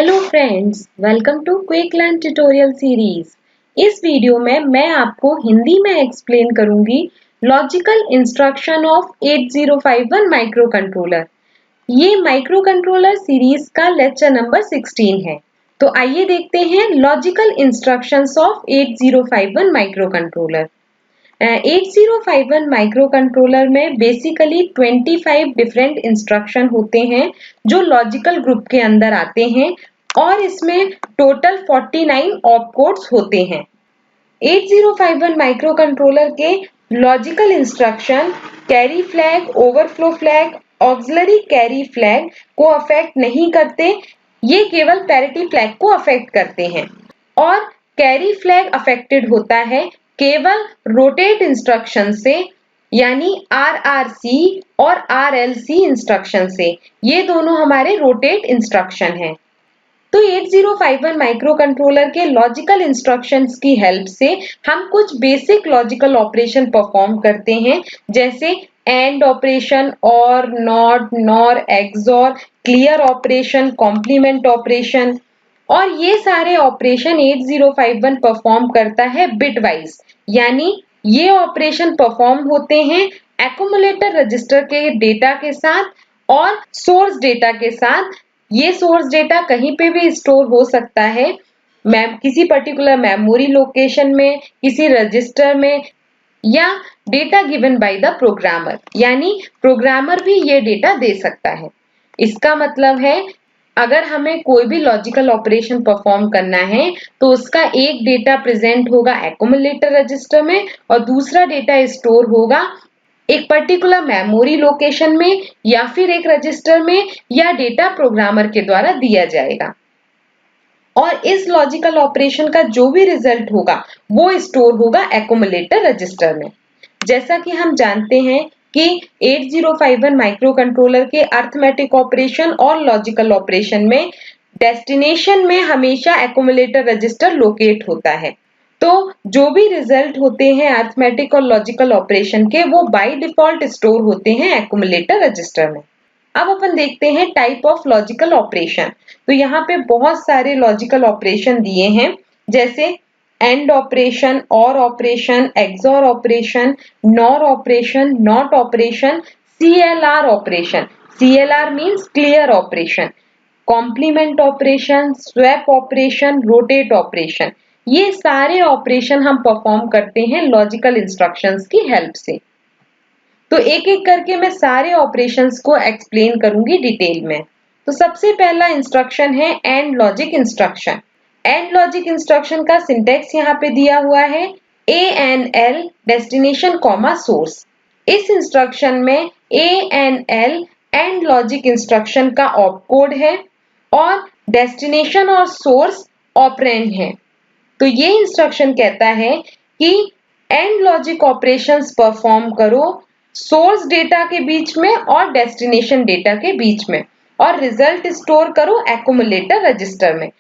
Hello friends, welcome to quick learn tutorial series. इस वीडियो में मैं आपको हिंदी में एक्सप्लेन करूंगी logical instruction of 8051 microcontroller. ये माइक्रो कंट्रोलर सीरीज का लेक्चर नंबर 16 है। तो आइए देखते हैं logical instructions of 8051 microcontroller. 8051 microcontroller में बेसिकली 25 डिफरेंट इंस्ट्रक्शन होते हैं जो लॉजिकल ग्रुप के अंदर आते हैं और इसमें टोटल 49 ऑप कोड्स होते हैं। 8051 माइक्रो कंट्रोलर के logical instruction carry flag, overflow flag, auxiliary carry flag को अफेक्ट नहीं करते, ये केवल पैरिटी फ्लैग को अफेक्ट करते हैं। और कैरी फ्लैग अफेक्टेड होता है केवल रोटेट इंस्ट्रक्शन से, यानी RRC और RLC इंस्ट्रक्शन से। ये दोनों हमारे रोटेट इंस्ट्रक्शन हैं। तो 8051 माइक्रो कंट्रोलर के लॉजिकल इंस्ट्रक्शंस की हेल्प से हम कुछ बेसिक लॉजिकल ऑपरेशन परफॉर्म करते हैं, जैसे and operation, or, not, nor, XOR, clear operation, complement operation. और ये सारे ऑपरेशन 8051 परफॉर्म करता है बिट वाइज, यानी ये ऑपरेशन परफॉर्म होते हैं एक्यूमुलेटर रजिस्टर के डेटा के साथ और सोर्स डेटा के साथ। ये सोर्स डेटा कहीं पे भी स्टोर हो सकता है, किसी पर्टिकुलर मेमोरी लोकेशन में, किसी रजिस्टर में, या data given by the programmer, यानी प्रोग्रामर भी ये डेटा दे सकता है। इसका मतलब है अगर हमें कोई भी लॉजिकल ऑपरेशन परफॉर्म करना है तो उसका एक डेटा प्रेजेंट होगा एक्यूमुलेटर रजिस्टर में और दूसरा डेटा स्टोर होगा एक पर्टिकुलर मेमोरी लोकेशन में या फिर एक रजिस्टर में, या डेटा प्रोग्रामर के द्वारा दिया जाएगा। और इस लॉजिकल ऑपरेशन का जो भी रिजल्ट होगा वो स्टोर होगा एक्यूमुलेटर रजिस्टर में। जैसा कि हम जानते हैं कि 8051 माइक्रो कंट्रोलर के अरिथमेटिक ऑपरेशन और लॉजिकल ऑपरेशन में डेस्टिनेशन में हमेशा एक्यूमुलेटर रजिस्टर लोकेट होता है। तो जो भी रिजल्ट होते हैं अरिथमेटिक और लॉजिकल ऑपरेशन के, वो बाय डिफॉल्ट स्टोर होते हैं एक्यूमुलेटर रजिस्टर में। अब अपन देखते हैं टाइप ऑफ लॉजिकल ऑपरेशन। तो यहाँ पे बहुत सारे लॉजिकल ऑपरेशन दिए हैं, जैसे and operation, or operation, XOR operation, nor operation, not operation, CLR operation. CLR means clear operation, complement operation, swap operation, rotate operation. ये सारे ऑपरेशन हम परफॉर्म करते हैं लॉजिकल इंस्ट्रक्शंस की हेल्प से। तो एक एक करके मैं सारे ऑपरेशंस को एक्सप्लेन करूंगी डिटेल में। तो सबसे पहला इंस्ट्रक्शन है and logic instruction. And logic instruction का सिंटैक्स यहाँ पे दिया हुआ है ANL डेस्टिनेशन कॉमा सोर्स। इस इंस्ट्रक्शन में ANL एंड लॉजिक इंस्ट्रक्शन का ऑप कोड है और डेस्टिनेशन और सोर्स ऑपरेंड है। तो ये इंस्ट्रक्शन कहता है कि एंड लॉजिक ऑपरेशंस परफॉर्म करो सोर्स डेटा के बीच में और डेस्टिनेशन डेटा के बीच में, और रिजल्ट स्टोर करो एक्यूमुलेटर रजिस्टर में।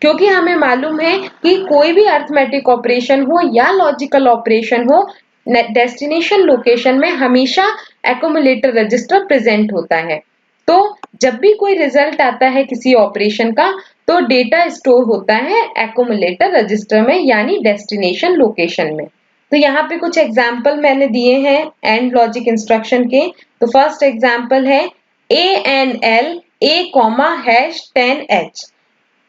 क्योंकि हमें मालूम है कि कोई भी अरिथमेटिक ऑपरेशन हो या लॉजिकल ऑपरेशन हो, डेस्टिनेशन लोकेशन में हमेशा एक्यूमुलेटर रजिस्टर प्रेजेंट होता है। तो जब भी कोई रिजल्ट आता है किसी ऑपरेशन का, तो डेटा स्टोर होता है एक्यूमुलेटर रजिस्टर में, यानी डेस्टिनेशन लोकेशन में। तो यहाँ पे कुछ एग्जाम्पल मैंने दिए हैं एंड लॉजिक इंस्ट्रक्शन के। तो फर्स्ट एग्जाम्पल है ANL A,#10H।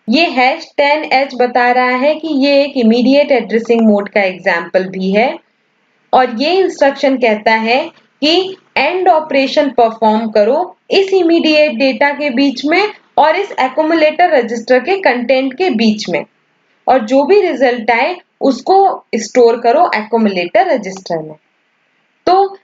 ये #10H बता रहा है कि ये एक इमीडिएट एड्रेसिंग मोड का एग्जाम्पल भी है। और ये इंस्ट्रक्शन कहता है कि एंड ऑपरेशन परफॉर्म करो इस इमीडिएट डेटा के बीच में और इस एक्यूमुलेटर रजिस्टर के कंटेंट के बीच में, और जो भी रिजल्ट आए उसको स्टोर करो एक्यूमुलेटर रजिस्टर में। तो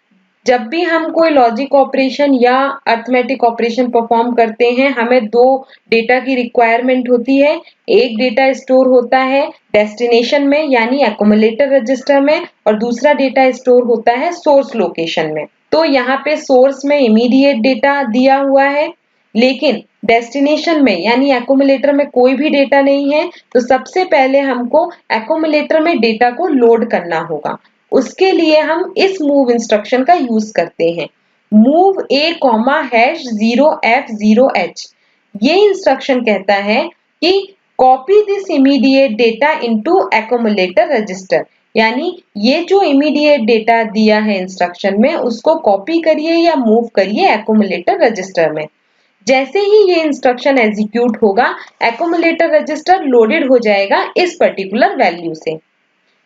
जब भी हम कोई लॉजिक ऑपरेशन या अरिथमेटिक ऑपरेशन परफॉर्म करते हैं, हमें दो डेटा की रिक्वायरमेंट होती है। एक डेटा स्टोर होता है डेस्टिनेशन में, यानी एक्यूमुलेटर रजिस्टर में, और दूसरा डेटा स्टोर होता है सोर्स लोकेशन में। तो यहाँ पे सोर्स में इमीडिएट डेटा दिया हुआ है, लेकिन डेस्टिनेशन में यानी एक्यूमुलेटर में कोई भी डेटा नहीं है। तो सबसे पहले हमको एक्यूमुलेटर में डेटा को लोड करना होगा। उसके लिए हम इस मूव इंस्ट्रक्शन का यूज करते हैं, मूव A, #0F0H। ये इंस्ट्रक्शन कहता है कि copy this immediate data into accumulator register, यानी ये जो इमीडिएट डेटा दिया है इंस्ट्रक्शन में उसको कॉपी करिए या मूव करिए एक्यूमुलेटर रजिस्टर में। जैसे ही ये इंस्ट्रक्शन एग्जीक्यूट होगा, एक्यूमुलेटर रजिस्टर लोडेड हो जाएगा इस पर्टिकुलर वैल्यू से।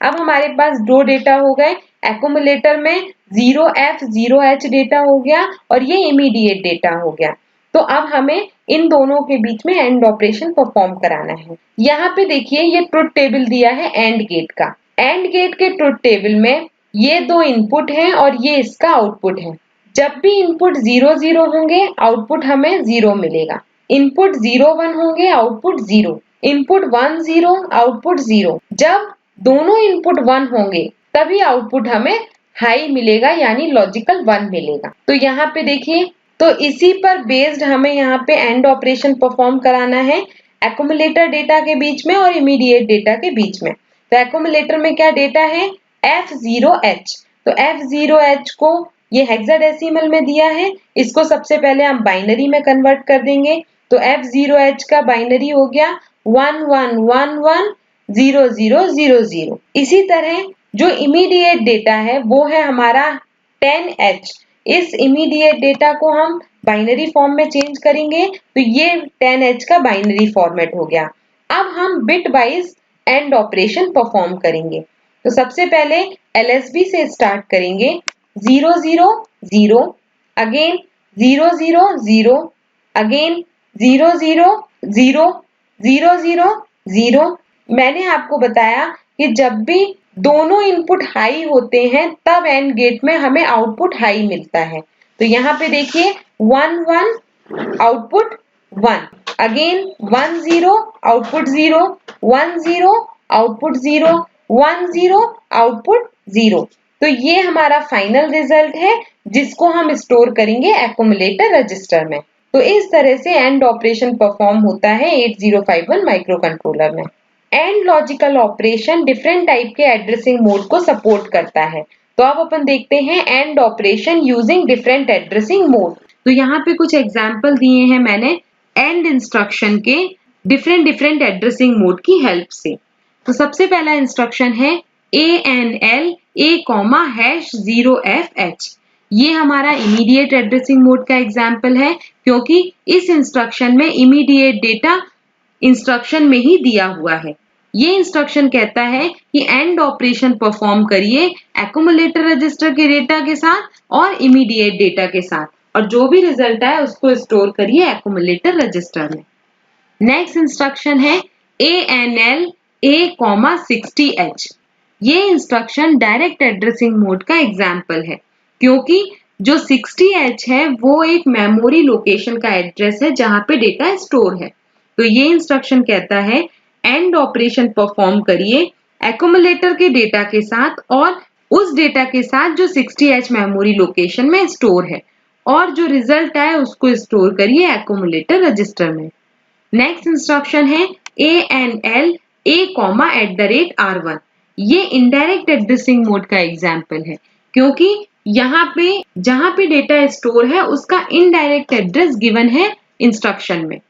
अब हमारे पास दो डेटा हो गए, एक्यूमुलेटर में 0f 0h डेटा हो गया और ये इमीडिएट डेटा हो गया। तो अब हमें इन दोनों के बीच में एंड ऑपरेशन परफॉर्म कराना है। यहाँ पे देखिए ये ट्रुथ टेबल दिया है एंड गेट का। एंड गेट के ट्रुथ टेबल में ये दो इनपुट हैं और ये इसका आउटपुट है। जब भी इनपुट 0 0 होंगे आउटपुट हमें 0 मिलेगा। इनपुट 0 1 होंगे आउटपुट 0। Input 1 0 output 0। जब दोनों इनपुट 1 होंगे तभी आउटपुट हमें हाई मिलेगा, यानी लॉजिकल 1 मिलेगा। तो यहाँ पे देखिए, तो इसी पर बेस्ड हमें यहाँ पे एंड ऑपरेशन परफॉर्म कराना है एक्यूमुलेटर डेटा के बीच में और इमीडिएट डेटा के बीच में। तो एक्यूमुलेटर में क्या डेटा है, F0H। तो F0H को ये हेक्साडेसिमल में दिया है, इसको सबसे पहले हम बाइनरी में कन्वर्ट कर देंगे। तो F0H का बाइनरी हो गया 11110000। इसी तरह जो इमीडिएट डेटा है वो है हमारा 10H। इस इमीडिएट डेटा को हम बाइनरी फॉर्म में चेंज करेंगे तो ये 10H का बाइनरी फॉर्मेट हो गया। अब हम bit wise and operation perform करेंगे। तो सबसे पहले LSB से स्टार्ट करेंगे, 0 0 0, अगेन 0 0 0, अगेन 0 0 0 0 0 0। मैंने आपको बताया कि जब भी दोनों इनपुट हाई होते हैं तब एंड गेट में हमें आउटपुट हाई मिलता है। तो यहाँ पे देखिए 1 1 output 1, again 1 0 output 0, 1 0 output 0, 1 0 output 0। तो ये हमारा फाइनल रिजल्ट है जिसको हम स्टोर करेंगे एक्यूमुलेटर रजिस्टर में। तो इस तरह से एंड ऑपरेशन परफॉर्म होता है 8051 माइक्रो कंट्रोलर में। And logical operation different type के एड्रेसिंग मोड को सपोर्ट करता है। तो अब अपन देखते हैं and operation using different addressing mode. तो यहाँ पे कुछ एग्जांपल दिए हैं मैंने एंड इंस्ट्रक्शन के डिफरेंट एड्रेसिंग मोड की हेल्प से। तो सबसे पहला इंस्ट्रक्शन है ANL A,#0FH। ये हमारा इमीडिएट एड्रेसिंग मोड का एग्जाम्पल है क्योंकि इस इंस्ट्रक्शन में इमीडिएट डेटा इंस्ट्रक्शन में ही दिया हुआ है। ये इंस्ट्रक्शन कहता है कि एंड ऑपरेशन परफॉर्म करिए एक्यूमुलेटर रजिस्टर के डेटा के साथ और इमीडिएट डेटा के साथ और जो भी रिजल्ट आए उसको स्टोर करिए एक्यूमुलेटर रजिस्टर में। नेक्स्ट इंस्ट्रक्शन है ANL A,60H। ये इंस्ट्रक्शन डायरेक्ट एड्रेसिंग मोड का एग्जाम्पल है क्योंकि जो 60H है वो एक मेमोरी लोकेशन का एड्रेस है जहां पे डेटा स्टोर है। तो ये इंस्ट्रक्शन कहता है एंड ऑपरेशन परफॉर्म करिए एक्यूमुलेटर के डेटा के साथ और उस डेटा के साथ जो 60H मेमोरी लोकेशन में स्टोर है और जो रिजल्ट आए उसको स्टोर करिए एक्यूमुलेटर रजिस्टर में। नेक्स्ट इंस्ट्रक्शन है ANL A,@R1। ये इनडायरेक्ट एड्रेसिंग मोड का एग्जाम्पल है क्योंकि यहाँ पे जहां पे डेटा स्टोर है उसका इनडायरेक्ट एड्रेस गिवन है इंस्ट्रक्शन में।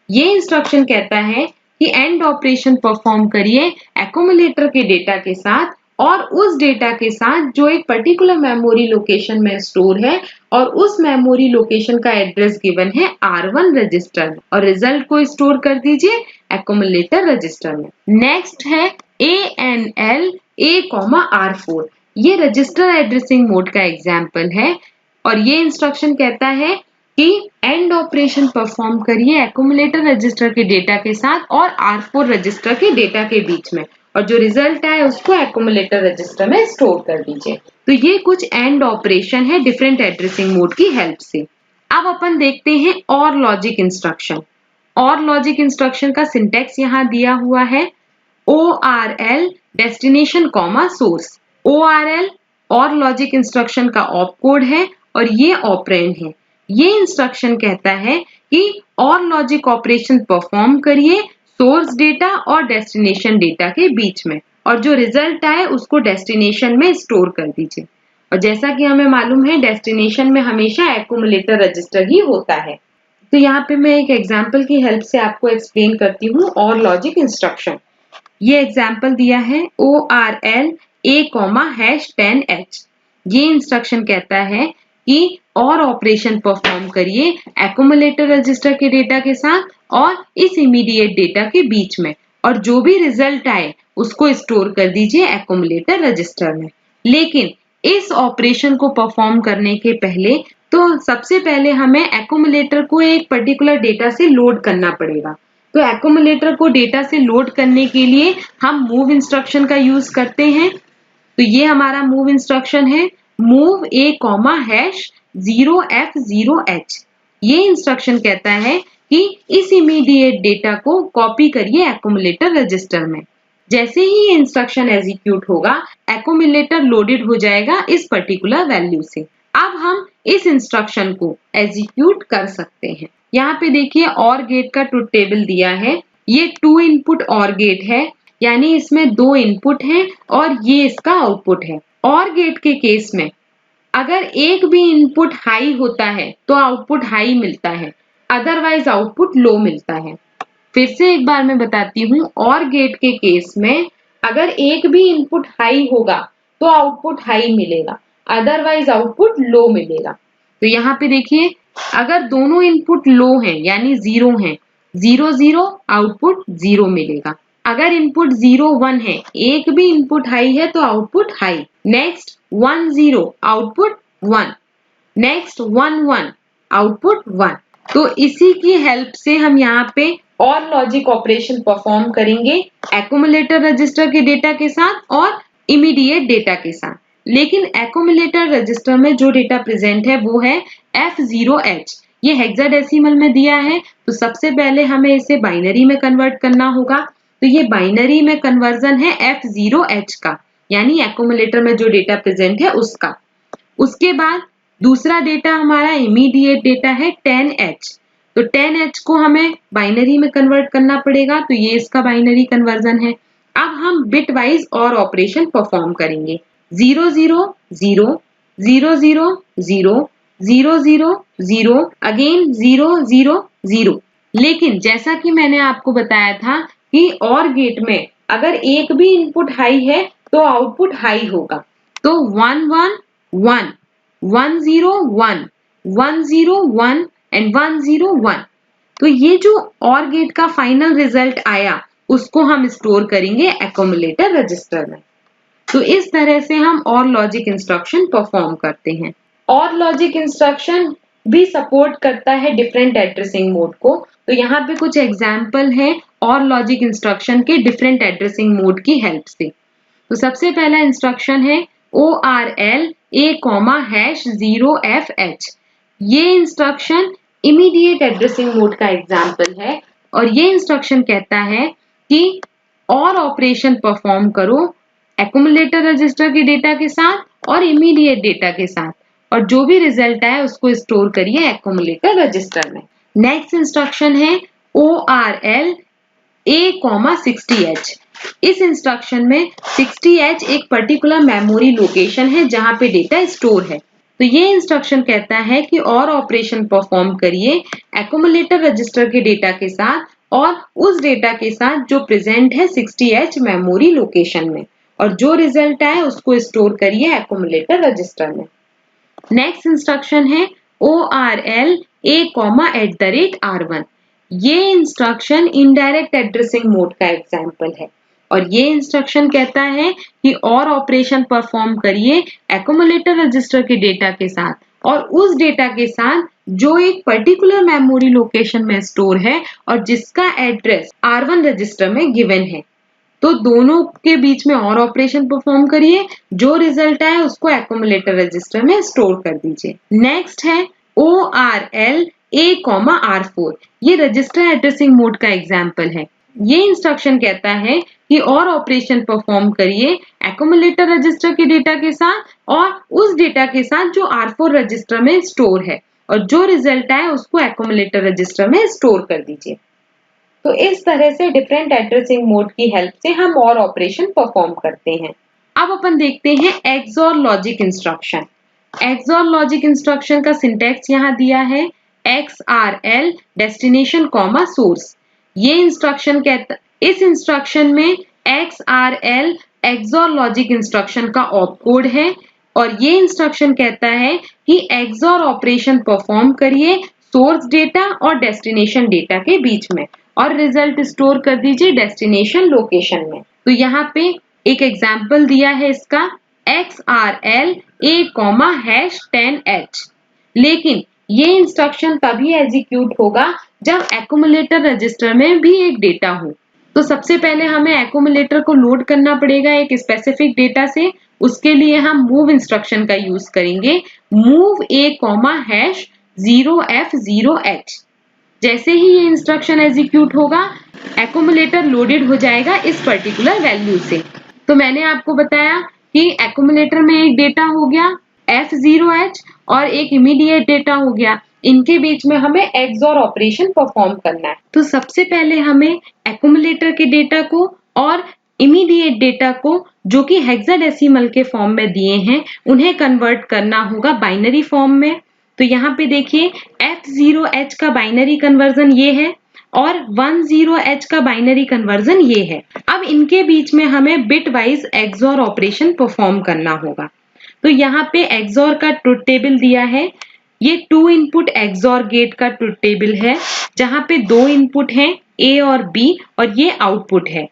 ये इंस्ट्रक्शन कहता है कि एंड ऑपरेशन परफॉर्म करिए एक्यूमुलेटर के डेटा के साथ और उस डेटा के साथ जो एक पर्टिकुलर मेमोरी लोकेशन में स्टोर है और उस मेमोरी लोकेशन का एड्रेस गिवन है R1 रजिस्टर में और रिजल्ट को स्टोर कर दीजिए एक्यूमुलेटर रजिस्टर में। नेक्स्ट है ANL A,R4। ये रजिस्टर एड्रेसिंग मोड का एग्जाम्पल है और ये इंस्ट्रक्शन कहता है कि एंड ऑपरेशन परफॉर्म करिए एक्यूमुलेटर रजिस्टर के डेटा के साथ और R4 रजिस्टर के डेटा के बीच में और जो रिजल्ट आए उसको एक्यूमुलेटर रजिस्टर में स्टोर कर दीजिए। तो ये कुछ एंड ऑपरेशन है डिफरेंट एड्रेसिंग मोड की हेल्प से। अब अपन देखते हैं और लॉजिक इंस्ट्रक्शन। और लॉजिक इंस्ट्रक्शन का सिंटेक्स यहाँ दिया हुआ है ORL destination comma source. ORL और लॉजिक इंस्ट्रक्शन का ऑप कोड है और ये ऑपरेंड है। ये इंस्ट्रक्शन कहता है कि और लॉजिक ऑपरेशन परफॉर्म करिए सोर्स डेटा और डेस्टिनेशन डेटा के बीच में और जो रिजल्ट आए उसको डेस्टिनेशन में स्टोर कर दीजिए। और जैसा कि हमें मालूम है डेस्टिनेशन में हमेशा एक्यूमुलेटर रजिस्टर ही होता है। तो यहाँ पे मैं एक एग्जाम्पल की हेल्प से आपको एक्सप्लेन करती हूँ और लॉजिक इंस्ट्रक्शन। ये एग्जाम्पल दिया है ORL A,#10H। ये इंस्ट्रक्शन कहता है कि और ऑपरेशन परफॉर्म करिए एक्यूमुलेटर रजिस्टर के डेटा के साथ और इस इमीडिएट डेटा के बीच में, और जो भी रिजल्ट आए उसको स्टोर कर दीजिए एक्यूमुलेटर रजिस्टर में। लेकिन इस ऑपरेशन को परफॉर्म करने के पहले तो सबसे पहले हमें एक्यूमुलेटर को एक पर्टिकुलर डेटा से लोड करना पड़ेगा। तो एक्यूमुलेटर को डेटा से लोड करने के लिए हम मूव इंस्ट्रक्शन का यूज करते हैं। तो ये हमारा मूव इंस्ट्रक्शन है, मूव A,#0F0H। ये इंस्ट्रक्शन कहता है कि इस इमीडिएट डेटा को कॉपी करिए एक्यूमुलेटर रजिस्टर में। जैसे ही ये इंस्ट्रक्शन एग्जीक्यूट होगा, एक्यूमुलेटर लोडेड हो जाएगा इस पर्टिकुलर वैल्यू से। अब हम इस इंस्ट्रक्शन को एग्जीक्यूट कर सकते हैं। यहाँ पे देखिए और गेट का ट्रुथ टेबल दिया है। ये 2 इनपुट और गेट है, यानी इसमें 2 इनपुट हैं और ये इसका आउटपुट है। और गेट के केस में अगर एक भी इनपुट हाई होता है तो आउटपुट हाई मिलता है, अदरवाइज आउटपुट लो मिलता है। फिर से एक बार मैं बताती हूँ, और गेट के केस में अगर एक भी इनपुट हाई होगा तो आउटपुट हाई मिलेगा, अदरवाइज आउटपुट लो मिलेगा। तो यहाँ पे देखिए अगर दोनों इनपुट लो हैं यानी 0 हैं, 0 0 आउटपुट 0 मिलेगा। अगर इनपुट 0 1 है, एक भी इनपुट हाई है तो output high. Next 1 0 output 1, next 1 1 output 1। तो इसी की हेल्प से हम यहाँ पे और लॉजिक ऑपरेशन परफॉर्म करेंगे एक्यूमुलेटर रजिस्टर के डेटा के साथ और इमीडिएट डेटा के साथ। लेकिन एक्यूमुलेटर रजिस्टर में जो डेटा प्रेजेंट है वो है F0H। ये हेक्साडेसिमल में दिया है, तो सबसे पहले हमें इसे बाइनरी में कन्वर्ट करना होगा। तो ये बाइनरी में कन्वर्जन है F0H का, यानी एक्यूमुलेटर में जो डेटा प्रेजेंट है उसका। उसके बाद दूसरा डेटा हमारा इमीडिएट डेटा है 10H। तो 10H को हमें बाइनरी में कन्वर्ट करना पड़ेगा, तो ये इसका बाइनरी कन्वर्जन है। अब हम बिट वाइज और ऑपरेशन परफॉर्म करेंगे। 0 0 0 0 0 0 0 0 0 अगेन 0 0 0। लेकिन जैसा कि मैंने आपको बताया था कि और गेट में अगर एक भी इनपुट हाई है तो आउटपुट हाई होगा। तो 1 1 1 1 0 1 1 0 1 एंड 1 0 1। तो ये जो और गेट का फाइनल रिजल्ट आया उसको हम स्टोर करेंगे एक्यूमुलेटर रजिस्टर में। तो इस तरह से हम और लॉजिक इंस्ट्रक्शन परफॉर्म करते हैं। और लॉजिक इंस्ट्रक्शन भी सपोर्ट करता है डिफरेंट एड्रेसिंग मोड को। तो यहाँ पे कुछ एग्जाम्पल है और लॉजिक इंस्ट्रक्शन के डिफरेंट एड्रेसिंग मोड की हेल्प से। तो सबसे पहला इंस्ट्रक्शन है ORL A,#0FH। ये इंस्ट्रक्शन इमीडिएट एड्रेसिंग मोड का एग्जाम्पल है और ये इंस्ट्रक्शन कहता है कि और ऑपरेशन परफॉर्म करो एक्यूमुलेटर रजिस्टर के डेटा के साथ और इमीडिएट डेटा के साथ, और जो भी रिजल्ट आए उसको स्टोर करिए एक्यूमुलेटर रजिस्टर में। नेक्स्ट इंस्ट्रक्शन है ORL A,60H। इस इंस्ट्रक्शन में 60H एक पर्टिकुलर मेमोरी लोकेशन है जहां पे डेटा स्टोर है। तो ये इंस्ट्रक्शन कहता है कि और ऑपरेशन परफॉर्म करिए एक्यूमुलेटर रजिस्टर के डेटा के साथ और उस डेटा के साथ जो प्रेजेंट है 60H मेमोरी लोकेशन में, और जो रिजल्ट आए उसको स्टोर करिए एक्यूमुलेटर रजिस्टर में। नेक्स्ट इंस्ट्रक्शन है ORL A,@R1। ये इंस्ट्रक्शन इनडायरेक्ट एड्रेसिंग मोड का एग्जाम्पल है और ये इंस्ट्रक्शन कहता है कि और ऑपरेशन परफॉर्म करिए एक्यूमुलेटर रजिस्टर के डेटा के साथ और उस डेटा के साथ जो एक पर्टिकुलर मेमोरी लोकेशन में स्टोर है और जिसका एड्रेस R1 रजिस्टर में गिवन है। तो दोनों के बीच में और ऑपरेशन परफॉर्म करिए, जो रिजल्ट आए उसको एक्यूमुलेटर रजिस्टर में स्टोर कर दीजिए। नेक्स्ट है ORL A,R4। ये रजिस्टर एड्रेसिंग मोड का एग्जाम्पल है। ये इंस्ट्रक्शन कहता है कि और ऑपरेशन परफॉर्म करिए एक्यूमुलेटर रजिस्टर के डेटा के साथ और उस डेटा के साथ जो R4 रजिस्टर में स्टोर है, और जो रिजल्ट आए उसको एक्यूमुलेटर रजिस्टर में स्टोर कर दीजिए। तो इस तरह से डिफरेंट एड्रेसिंग मोड की हेल्प से हम और ऑपरेशन परफॉर्म करते हैं। अब अपन देखते हैं XOR logic instruction. XOR logic instruction का सिंटैक्स यहाँ दिया है। XRL destination comma source. ये इंस्ट्रक्शन इस इंस्ट्रक्शन में XRL एक्सॉर लॉजिक इंस्ट्रक्शन का ऑप कोड है और ये इंस्ट्रक्शन कहता है कि एक्सॉर ऑपरेशन परफॉर्म करिए सोर्स डेटा और डेस्टिनेशन डेटा के बीच में और रिजल्ट स्टोर कर दीजिए डेस्टिनेशन लोकेशन में। तो यहाँ पे एक एग्जाम्पल दिया है इसका XRL A,#10H। लेकिन ये इंस्ट्रक्शन तभी एग्जीक्यूट होगा जब एक्यूमुलेटर रजिस्टर में भी एक डेटा हो। तो सबसे पहले हमें एक्यूमुलेटर को लोड करना पड़ेगा एक स्पेसिफिक डेटा से। उसके लिए हम मूव इंस्ट्रक्शन का यूज करेंगे, मूव A,0F0H। जैसे ही ये इंस्ट्रक्शन एग्जीक्यूट होगा एक्यूमुलेटर लोडेड हो जाएगा इस पर्टिकुलर वैल्यू से। तो मैंने आपको बताया कि एक्यूमुलेटर में एक डेटा हो गया F0H और एक इमीडिएट डेटा हो गया, इनके बीच में हमें एक्सॉर ऑपरेशन परफॉर्म करना है। तो सबसे पहले हमें एक्यूमुलेटर के डेटा को और इमीडिएट डेटा को जो कि हेक्साडेसिमल के फॉर्म में दिए हैं उन्हें कन्वर्ट करना होगा बाइनरी फॉर्म में। तो यहाँ पे देखिए F0H का बाइनरी कन्वर्जन ये है और 10H का बाइनरी कन्वर्जन ये है। अब इनके बीच में हमें bit wise XOR operation perform करना होगा। तो यहाँ पे एक्सॉर का ट्रुथ टेबल दिया है। ये 2 इनपुट एक्सॉर गेट का ट्रुथ टेबल है जहाँ पे 2 इनपुट हैं A और B और ये आउटपुट है।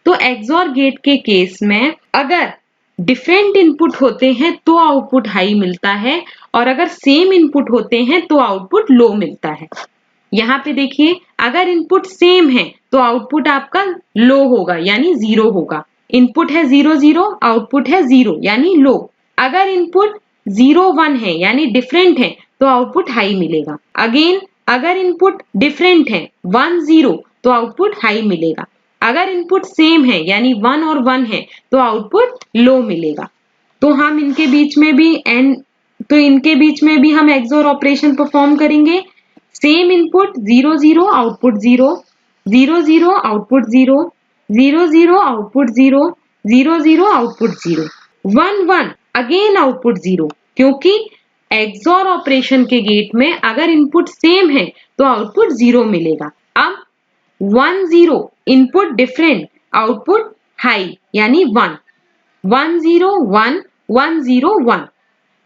तो एक्सॉर गेट के केस में अगर डिफरेंट इनपुट होते हैं तो आउटपुट हाई मिलता है और अगर सेम इनपुट होते हैं तो आउटपुट लो मिलता है। यहाँ पे देखिए अगर इनपुट सेम है तो आउटपुट आपका लो होगा यानी 0 होगा। इनपुट है 0 0, आउटपुट है 0 यानी लो। अगर इनपुट 0 1 है यानी डिफरेंट है तो आउटपुट हाई मिलेगा। अगेन अगर इनपुट डिफरेंट है 1 0 तो आउटपुट हाई मिलेगा। अगर इनपुट सेम है यानी 1 और 1 है तो आउटपुट लो मिलेगा। तो हम इनके बीच में भी हम एक्सॉर ऑपरेशन परफॉर्म करेंगे। Same input 0 0 output 0, 0 0 output 0, 0 0 output 0, 0 0 output 0, 1 1 again output 0। क्योंकि एक्सॉर ऑपरेशन के गेट में अगर इनपुट सेम है तो आउटपुट 0 मिलेगा। अब 1 0 इनपुट डिफरेंट आउटपुट हाई यानी 1, 1 0 1, 1 0 1।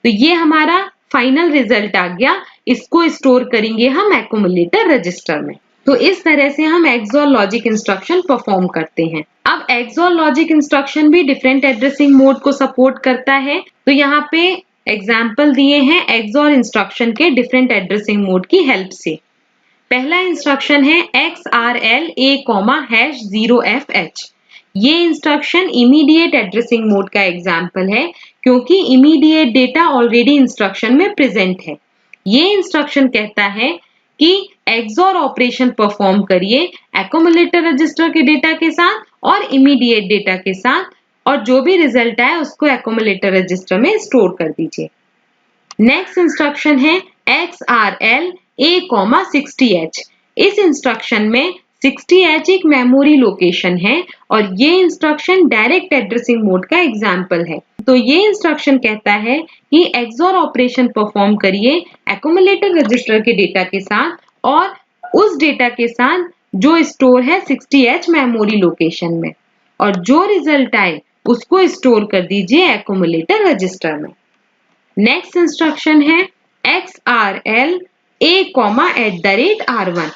तो ये हमारा फाइनल रिजल्ट आ गया। इसको स्टोर करेंगे हम एक्यूमुलेटर रजिस्टर में। तो इस तरह से हम एक्सॉर लॉजिक इंस्ट्रक्शन परफॉर्म करते हैं। अब एक्सॉर लॉजिक इंस्ट्रक्शन भी डिफरेंट एड्रेसिंग मोड को सपोर्ट करता है। तो यहाँ पे एग्जाम्पल दिए हैं एक्सॉर इंस्ट्रक्शन के डिफरेंट एड्रेसिंग मोड की हेल्प से। पहला इंस्ट्रक्शन है XRL A,#0FH। ये इंस्ट्रक्शन इमीडिएट एड्रेसिंग मोड का एग्जाम्पल है क्योंकि इमीडिएट डेटा ऑलरेडी इंस्ट्रक्शन में प्रेजेंट है। ये इंस्ट्रक्शन कहता है कि एक्सॉर ऑपरेशन परफॉर्म करिए एक्यूमुलेटर रजिस्टर के डेटा के साथ और इमीडिएट डेटा के साथ और जो भी रिजल्ट आए उसको एक्यूमुलेटर रजिस्टर में स्टोर कर दीजिए। नेक्स्ट इंस्ट्रक्शन है XRL A,60H। इस इंस्ट्रक्शन में 60H एक मेमोरी लोकेशन है और ये इंस्ट्रक्शन डायरेक्ट एड्रेसिंग मोड का एग्जाम्पल है। तो ये इंस्ट्रक्शन कहता है कि एक्सॉर ऑपरेशन परफॉर्म करिए एक्यूमुलेटर रजिस्टर के डेटा के साथ और उस डेटा के साथ जो स्टोर है 60H मेमोरी लोकेशन में और जो रिजल्ट आए उसको स्टोर कर दीजिए एक्यूमुलेटर रजिस्टर में। नेक्स्ट इंस्ट्रक्शन है XRL A,@R1।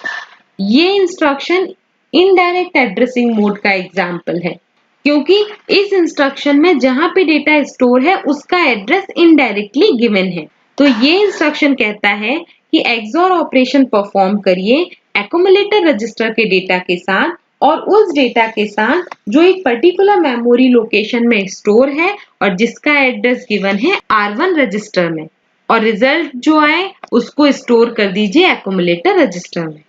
ये इंस्ट्रक्शन इनडायरेक्ट एड्रेसिंग मोड का एग्जाम्पल है क्योंकि इस इंस्ट्रक्शन में जहां पे डेटा स्टोर है उसका एड्रेस इनडायरेक्टली गिवन है। तो ये इंस्ट्रक्शन कहता है कि एक्सॉर ऑपरेशन परफॉर्म करिए एक्यूमुलेटर रजिस्टर के डेटा के साथ और उस डेटा के साथ जो एक पर्टिकुलर मेमोरी लोकेशन में स्टोर है और जिसका एड्रेस गिवन है R1 रजिस्टर में और रिजल्ट जो आए उसको स्टोर कर दीजिए एक्यूमुलेटर रजिस्टर में।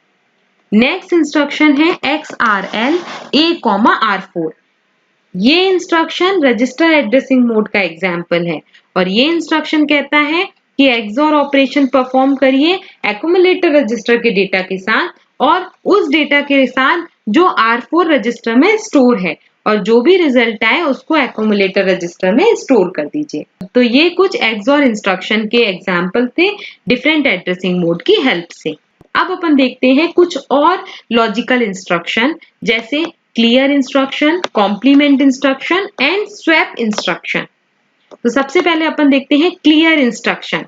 नेक्स्ट इंस्ट्रक्शन है XRL A,R4। ये इंस्ट्रक्शन रजिस्टर एड्रेसिंग मोड का एग्जाम्पल है और ये इंस्ट्रक्शन कहता है कि एक्सॉर ऑपरेशन परफॉर्म करिए एक्यूमुलेटर रजिस्टर के डेटा के साथ और उस डेटा के साथ जो R4 रजिस्टर में स्टोर है और जो भी रिजल्ट आए उसको एक्यूमुलेटर रजिस्टर में स्टोर कर दीजिए। तो ये कुछ EXOR इंस्ट्रक्शन के एग्जाम्पल थे डिफरेंट एड्रेसिंग मोड की हेल्प से। अब अपन देखते हैं कुछ और लॉजिकल इंस्ट्रक्शन, जैसे clear instruction, complement instruction and swap instruction. तो सबसे पहले अपन देखते हैं क्लियर इंस्ट्रक्शन।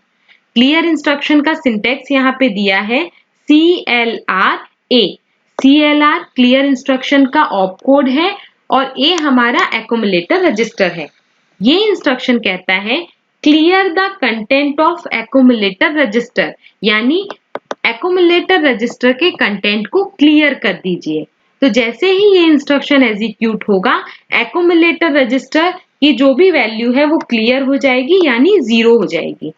क्लियर इंस्ट्रक्शन का सिंटेक्स यहाँ पे दिया है CLR-A। CLR क्लियर इंस्ट्रक्शन का ऑप कोड है और A हमारा एक्यूमुलेटर रजिस्टर है। ये इंस्ट्रक्शन कहता है clear the content of accumulator register, यानी एक्यूमुलेटर रजिस्टर के कंटेंट को क्लियर कर दीजिए। तो जैसे ही ये इंस्ट्रक्शन एग्जीक्यूट होगा, एक्यूमुलेटर रजिस्टर की जो भी वैल्यू है वो क्लियर हो जाएगी, यानी 0 हो जाएगी।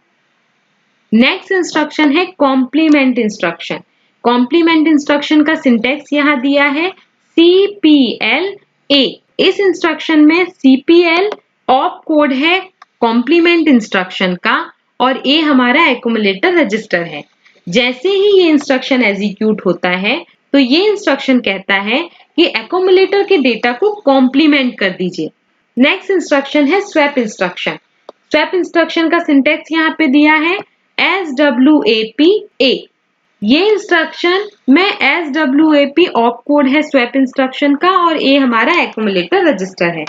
नेक्स्ट इंस्ट्रक्शन है कॉम्प्लीमेंट इंस्ट्रक्शन। कॉम्प्लीमेंट इंस्ट्रक्शन का सिंटेक्स यहाँ दिया है CPL-A। इस इंस्ट्रक्शन में CPL ऑप कोड है कॉम्प्लीमेंट इंस्ट्रक्शन का और A हमारा एक्यूमुलेटर रजिस्टर है। जैसे ही ये इंस्ट्रक्शन एग्जीक्यूट होता है तो ये इंस्ट्रक्शन कहता है कि एक्यूमुलेटर के डेटा को कॉम्प्लीमेंट कर दीजिए। नेक्स्ट इंस्ट्रक्शन है स्वैप इंस्ट्रक्शन। स्वैप इंस्ट्रक्शन का सिंटेक्स यहाँ पे दिया है SWAP-A। ये इंस्ट्रक्शन में SWAP ऑप कोड है स्वैप इंस्ट्रक्शन का और A हमारा एक्यूमुलेटर रजिस्टर है।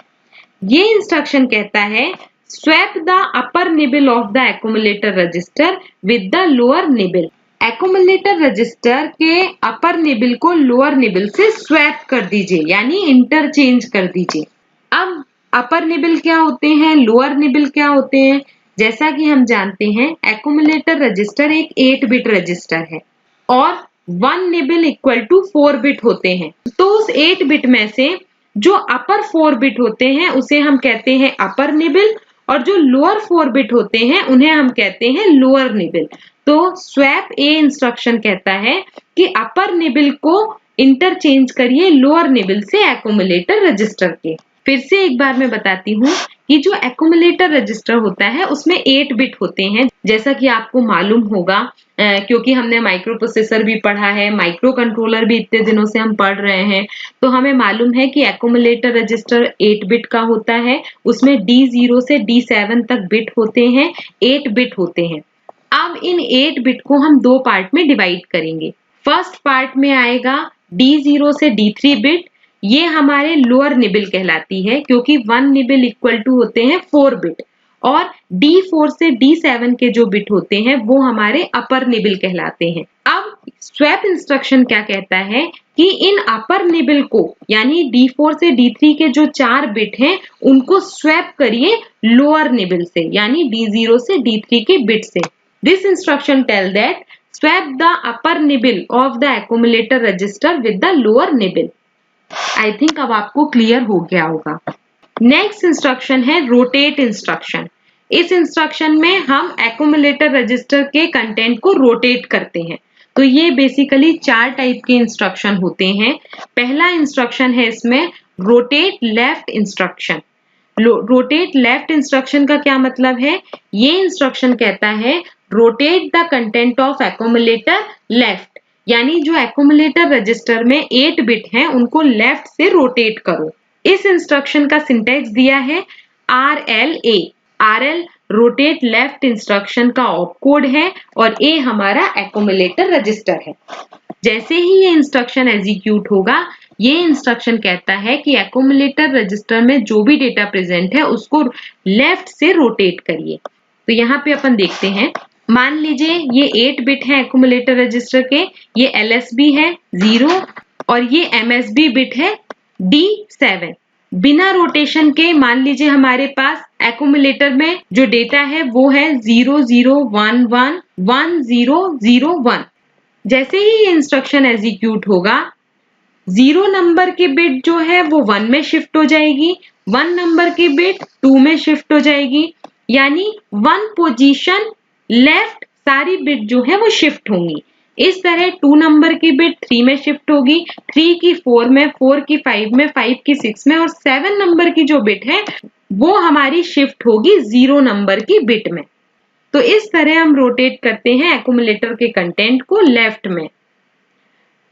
ये इंस्ट्रक्शन कहता है swap the upper nibble of the accumulator register with the lower nibble. Accumulator register के अपर निबल को लोअर निबल से स्वैप कर दीजिए, यानी इंटरचेंज कर दीजिए। अब अपर निबल क्या होते हैं, लोअर निबल क्या होते हैं? जैसा कि हम जानते हैं एक्यूमुलेटर रजिस्टर एक 8 बिट रजिस्टर है और 1 निबल इक्वल टू 4 बिट होते हैं। तो उस 8 बिट में से जो अपर 4 बिट होते हैं उसे हम कहते हैं अपर निबल और जो लोअर 4 बिट होते हैं उन्हें हम कहते हैं लोअर निबल। तो स्वैप A इंस्ट्रक्शन कहता है कि अपर निबल को इंटरचेंज करिए लोअर निबल से एक्यूमुलेटर रजिस्टर के। फिर से एक बार मैं बताती हूँ कि जो एक्यूमुलेटर रजिस्टर होता है उसमें 8 बिट होते हैं, जैसा कि आपको मालूम होगा क्योंकि हमने माइक्रो प्रोसेसर भी पढ़ा है, माइक्रो कंट्रोलर भी इतने दिनों से हम पढ़ रहे हैं, तो हमें मालूम है कि एक्यूमुलेटर रजिस्टर 8 बिट का होता है। उसमें D0 से D7 तक बिट होते हैं, 8 बिट होते हैं। अब इन 8 बिट को हम 2 पार्ट में डिवाइड करेंगे। फर्स्ट पार्ट में आएगा D0 से D3 बिट, ये हमारे लोअर निबल कहलाती है क्योंकि 1 निबल इक्वल टू होते हैं 4 बिट और D4 से D7 के जो बिट होते हैं वो हमारे अपर निबल कहलाते हैं। अब स्वैप इंस्ट्रक्शन क्या कहता है कि इन अपर निबल को यानी D4 से D3 के जो 4 बिट हैं उनको स्वैप करिए लोअर निबल से यानी D0 से D3 के बिट से। This instruction tell that swap the upper nibble of the accumulator register with the lower nibble. I think अब आपको क्लियर हो गया होगा। नेक्स्ट इंस्ट्रक्शन है रोटेट इंस्ट्रक्शन। इस इंस्ट्रक्शन में हम एक्यूमुलेटर रजिस्टर के कंटेंट को रोटेट करते हैं। तो ये बेसिकली 4 टाइप के इंस्ट्रक्शन होते हैं। पहला इंस्ट्रक्शन है इसमें rotate left instruction. Rotate left instruction का क्या मतलब है? ये इंस्ट्रक्शन कहता है rotate the content of accumulator left, यानी जो एक्यूमुलेटर रजिस्टर में 8 बिट हैं उनको लेफ्ट से रोटेट करो। इस इंस्ट्रक्शन का सिंटेक्स दिया है RLA। RL rotate left instruction का ऑप कोड है और A हमारा एक्यूमुलेटर रजिस्टर है। जैसे ही ये इंस्ट्रक्शन एग्जीक्यूट होगा, ये इंस्ट्रक्शन कहता है कि एक्यूमुलेटर रजिस्टर में जो भी डेटा प्रेजेंट है उसको लेफ्ट से रोटेट करिए। तो यहाँ पे अपन देखते हैं, मान लीजिए ये 8 बिट है एक्यूमुलेटर रजिस्टर के, ये LSB है 0 और ये MSB बिट है D7। बिना रोटेशन के मान लीजिए हमारे पास एक्यूमुलेटर में जो डेटा है वो है 00111001। जैसे ही ये इंस्ट्रक्शन एग्जीक्यूट होगा, 0 नंबर की बिट जो है वो 1 में शिफ्ट हो जाएगी, 1 नंबर की बिट 2 में शिफ्ट हो जाएगी, यानी 1 पोजीशन लेफ्ट सारी बिट जो है वो शिफ्ट होंगी। इस तरह 2 नंबर की बिट 3 में शिफ्ट होगी, 3 की 4 में, 4 की 5 में, 5 की 6 में और 7 नंबर की जो बिट है वो हमारी शिफ्ट होगी 0 नंबर की बिट में। तो इस तरह हम रोटेट करते हैं एक्यूमुलेटर के कंटेंट को लेफ्ट में।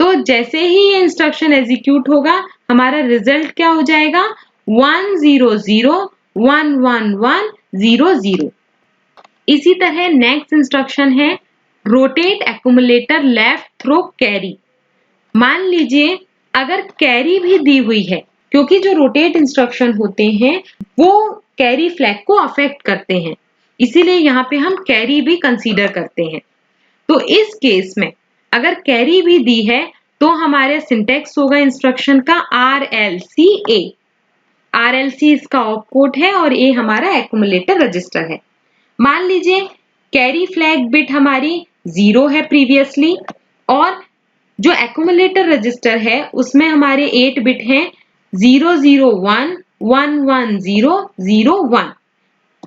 तो जैसे ही ये इंस्ट्रक्शन एग्जीक्यूट होगा, हमारा रिजल्ट क्या हो जाएगा? 1 0 0 1 1 1 0 0। इसी तरह नेक्स्ट इंस्ट्रक्शन है rotate accumulator left through carry. मान लीजिए अगर कैरी भी दी हुई है, क्योंकि जो रोटेट इंस्ट्रक्शन होते हैं वो कैरी फ्लैग को अफेक्ट करते हैं, इसीलिए यहाँ पे हम कैरी भी कंसीडर करते हैं। तो इस केस में अगर कैरी भी दी है तो हमारे सिंटेक्स होगा इंस्ट्रक्शन का RLCA। RLC इसका ऑपकोड है और A हमारा एक्यूमुलेटर रजिस्टर है। मान लीजिए कैरी फ्लैग बिट हमारी 0 है प्रीवियसली, और जो एक्यूमुलेटर रजिस्टर है उसमें हमारे 8 बिट हैं 0 0 1 1 1 0 0 1,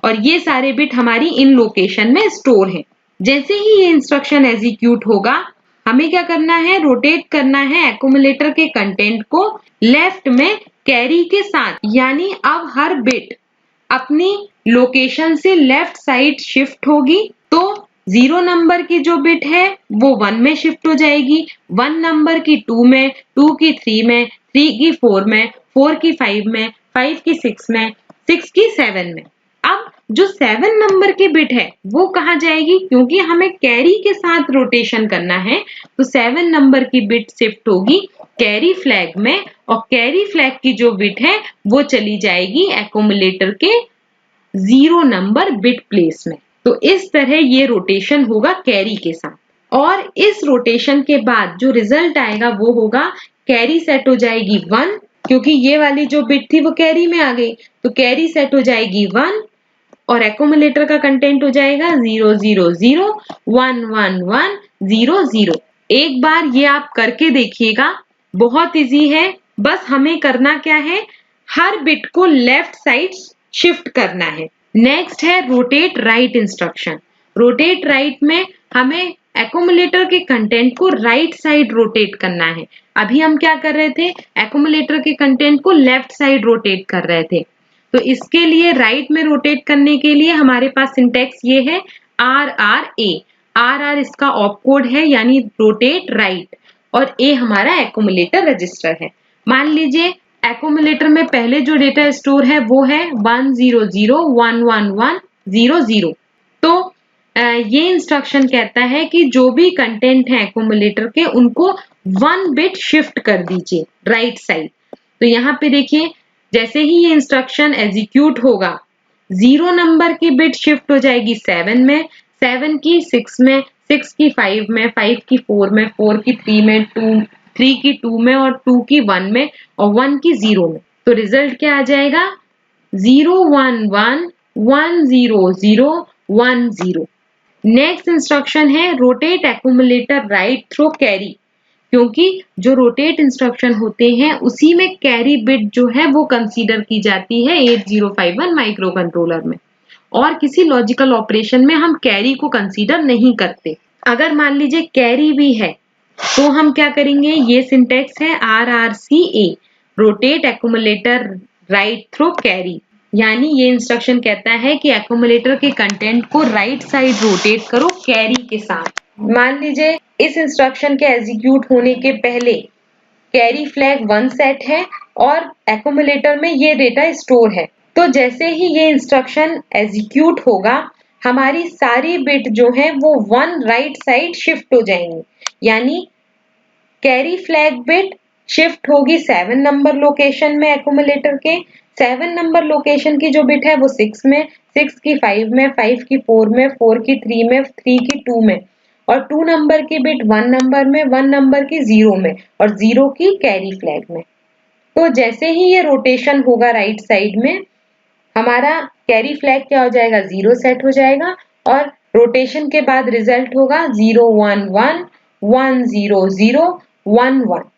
और ये सारे बिट हमारी इन लोकेशन में स्टोर हैं। जैसे ही ये इंस्ट्रक्शन एग्जीक्यूट होगा, हमें क्या करना है, रोटेट करना है एक्यूमुलेटर के कंटेंट को लेफ्ट में कैरी के साथ, यानी अब हर बिट अपनी लोकेशन से लेफ्ट साइड शिफ्ट होगी। तो 0 नंबर की जो बिट है वो 1 में शिफ्ट हो जाएगी, 1 नंबर की 2 में, 2 की 3 में, 3 की 4 में, 4 की 5 में, 5 की 6 में, 6 की 7 में। अब जो 7 नंबर की बिट है वो कहाँ जाएगी, क्योंकि हमें कैरी के साथ रोटेशन करना है, तो 7 नंबर की बिट शिफ्ट होगी कैरी फ्लैग में, और कैरी फ्लैग की जो बिट है वो चली जाएगी एक्यूमुलेटर के 0 नंबर बिट प्लेस में। तो इस तरह ये रोटेशन होगा कैरी के साथ, और इस रोटेशन के बाद जो रिजल्ट आएगा वो होगा कैरी सेट हो जाएगी 1, क्योंकि ये वाली जो बिट थी वो कैरी में आ गई, तो कैरी सेट हो जाएगी 1 और एक्यूमुलेटर का कंटेंट हो जाएगा 0 0 0 1 1 1 0 0। एक बार ये आप करके देखिएगा, बहुत इजी है। बस हमें करना क्या है, हर बिट को लेफ्ट साइड शिफ्ट करना है। नेक्स्ट है rotate right instruction. Rotate right में हमें एक्यूमुलेटर के कंटेंट को राइट साइड रोटेट करना है। अभी हम क्या कर रहे थे, एक्यूमुलेटर के कंटेंट को लेफ्ट साइड रोटेट कर रहे थे, तो इसके लिए राइट में रोटेट करने के लिए हमारे पास सिंटेक्स ये है RRA। RR इसका ऑपकोड है, यानी रोटेट राइट, और A हमारा एक्यूमुलेटर रजिस्टर है। मान लीजिए एक्यूमुलेटर में पहले जो डेटा स्टोर है वो है 1 0 0 1 1 1 0 0। तो ये इंस्ट्रक्शन कहता है कि जो भी कंटेंट है एक्यूमुलेटर के उनको 1 बिट शिफ्ट कर दीजिए राइट साइड। तो यहाँ पे देखिए जैसे ही ये इंस्ट्रक्शन एग्जीक्यूट होगा, 0 नंबर की बिट शिफ्ट हो जाएगी 7 में, 7 की 6 में, 6 की 5 में, 5 की 4 में, 4 की 3 में, 3 की 2 में, और 2 की 1 में, और 1 की 0 में। तो रिजल्ट क्या आ जाएगा, 0 1 1 1 0 0 1 0। नेक्स्ट इंस्ट्रक्शन है rotate accumulator right through carry. क्योंकि जो रोटेट इंस्ट्रक्शन होते हैं उसी में कैरी बिट जो है वो कंसीडर की जाती है 8051 माइक्रो कंट्रोलर में, और किसी लॉजिकल ऑपरेशन में हम कैरी को कंसीडर नहीं करते। अगर मान लीजिए कैरी भी है तो हम क्या करेंगे, ये सिंटेक्स है RRCA, rotate accumulator right through carry. यानी ये इंस्ट्रक्शन कहता है कि एक्यूमुलेटर के कंटेंट को राइट साइड रोटेट करो कैरी के साथ। मान लीजिए इस इंस्ट्रक्शन के एग्जीक्यूट होने के पहले कैरी फ्लैग 1 सेट है और एक्यूमुलेटर में ये डेटा स्टोर है, तो जैसे ही ये इंस्ट्रक्शन एग्जीक्यूट होगा, हमारी सारी बिट जो है वो 1 राइट साइड शिफ्ट हो जाएंगी। यानी कैरी फ्लैग बिट शिफ्ट होगी 7 नंबर लोकेशन में, एक्यूमुलेटर के 7 नंबर लोकेशन की जो बिट है वो 6 में, 6 की 5 में, 5 की 4 में, 4 की 3 में, 3 की 2 में, और 2 नंबर की बिट 1 नंबर में, 1 नंबर की 0 में, और 0 की कैरी फ्लैग में। तो जैसे ही ये रोटेशन होगा राइट साइड में, हमारा कैरी फ्लैग क्या हो जाएगा, 0 सेट हो जाएगा, और रोटेशन के बाद रिजल्ट होगा 0 1 1 1 0 0 1 1।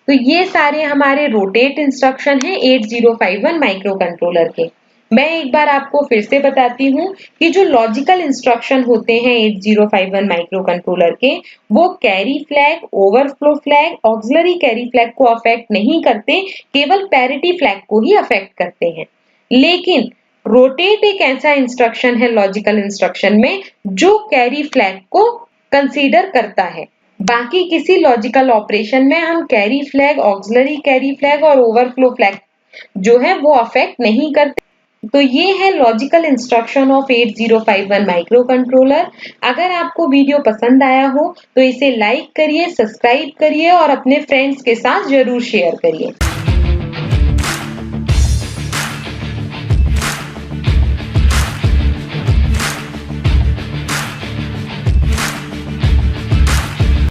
तो ये सारे हमारे रोटेट इंस्ट्रक्शन हैं 8051 माइक्रो कंट्रोलर के। मैं एक बार आपको फिर से बताती हूँ कि जो लॉजिकल इंस्ट्रक्शन होते हैं 8051 माइक्रो कंट्रोलर के, वो carry flag, overflow flag, auxiliary carry flag को अफेक्ट नहीं करते, केवल पैरिटी फ्लैग को ही अफेक्ट करते हैं। लेकिन रोटेट एक ऐसा इंस्ट्रक्शन है लॉजिकल इंस्ट्रक्शन में जो कैरी फ्लैग को कंसीडर करता है। बाकी किसी लॉजिकल ऑपरेशन में हम carry flag, auxiliary carry flag और ओवरफ्लो फ्लैग जो है वो अफेक्ट नहीं करते। तो ये है logical instruction of 8051 micro controller. अगर आपको वीडियो पसंद आया हो तो इसे लाइक करिए, सब्सक्राइब करिए और अपने फ्रेंड्स के साथ जरूर शेयर करिए।